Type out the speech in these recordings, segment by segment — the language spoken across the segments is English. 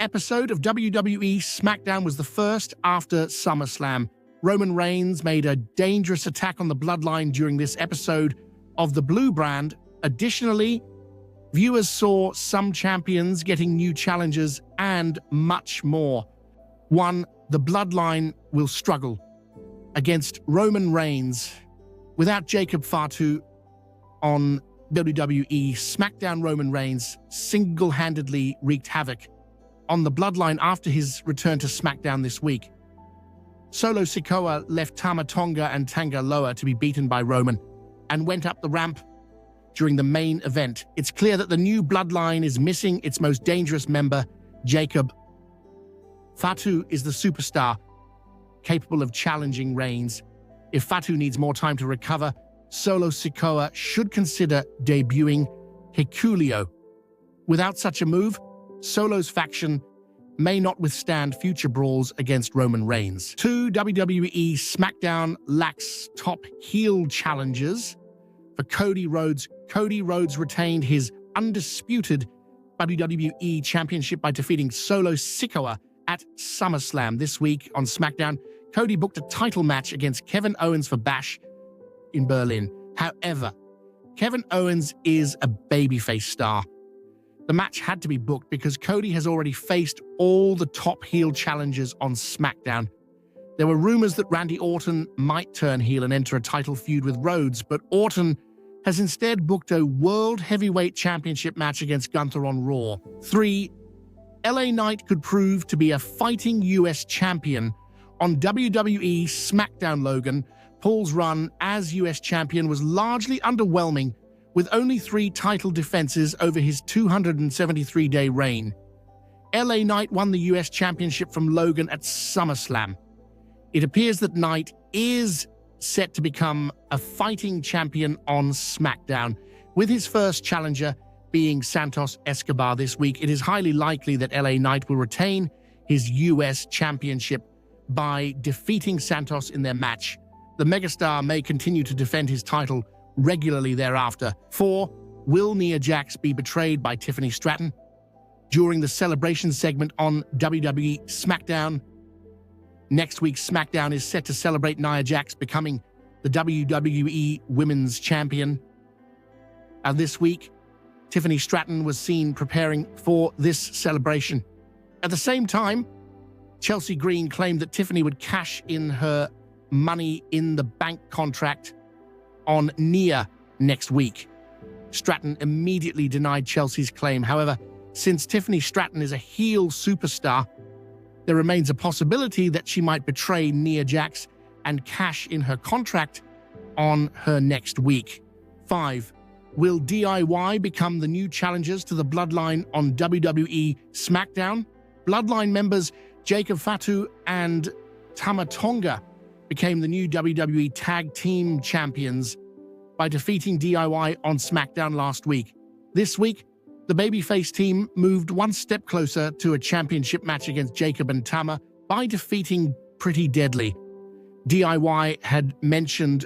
episode of WWE SmackDown was the first after SummerSlam. Roman Reigns made a dangerous attack on the Bloodline during this episode of the Blue Brand. Additionally, viewers saw some champions getting new challenges and much more. 1. The Bloodline will struggle against Roman Reigns. Without Jacob Fatu on WWE SmackDown, Roman Reigns single-handedly wreaked havoc on the Bloodline after his return to SmackDown this week. Solo Sikoa left Tama Tonga and Tanga Loa to be beaten by Roman and went up the ramp during the main event. It's clear that the new Bloodline is missing its most dangerous member, Jacob. Fatu is the superstar capable of challenging Reigns. If Fatu needs more time to recover, Solo Sikoa should consider debuting Hikuleo. Without such a move, Solo's faction may not withstand future brawls against Roman Reigns. 2. WWE SmackDown lacks top heel challengers for Cody Rhodes. Cody Rhodes retained his undisputed WWE Championship by defeating Solo Sikoa at SummerSlam. This week on SmackDown, Cody booked a title match against Kevin Owens for Bash in Berlin. However, Kevin Owens is a babyface star. The match had to be booked because Cody has already faced all the top heel challengers on SmackDown. There were rumors that Randy Orton might turn heel and enter a title feud with Rhodes, but Orton has instead booked a World Heavyweight Championship match against Gunther on Raw. 3. LA Knight could prove to be a fighting US champion on WWE SmackDown. Logan Paul's run as US champion was largely underwhelming, with only 3 title defenses over his 273-day reign. LA Knight won the US Championship from Logan at SummerSlam. It appears that Knight is set to become a fighting champion on SmackDown. With his first challenger being Santos Escobar this week, it is highly likely that LA Knight will retain his US Championship by defeating Santos in their match. The megastar may continue to defend his title regularly thereafter. 4. Will Nia Jax be betrayed by Tiffany Stratton? During the celebration segment on WWE SmackDown, next week's SmackDown is set to celebrate Nia Jax becoming the WWE Women's Champion. This week, Tiffany Stratton was seen preparing for this celebration. At the same time, Chelsea Green claimed that Tiffany would cash in her Money in the Bank contract on Nia next week. Stratton immediately denied Chelsea's claim. However, since Tiffany Stratton is a heel superstar, there remains a possibility that she might betray Nia Jax and cash in her contract on her next week. 5. Will DIY become the new challengers to the Bloodline on WWE SmackDown? Bloodline members Jacob Fatu and Tama Tonga became the new WWE Tag Team Champions by defeating DIY on SmackDown last week. This week, the babyface team moved one step closer to a championship match against Jacob and Tama by defeating Pretty Deadly. DIY had mentioned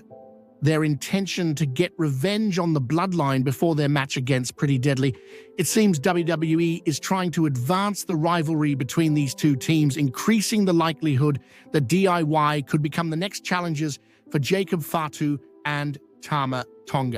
their intention to get revenge on the Bloodline before their match against Pretty Deadly. It seems WWE is trying to advance the rivalry between these two teams, increasing the likelihood that DIY could become the next challengers for Jacob Fatu and Tama Tonga.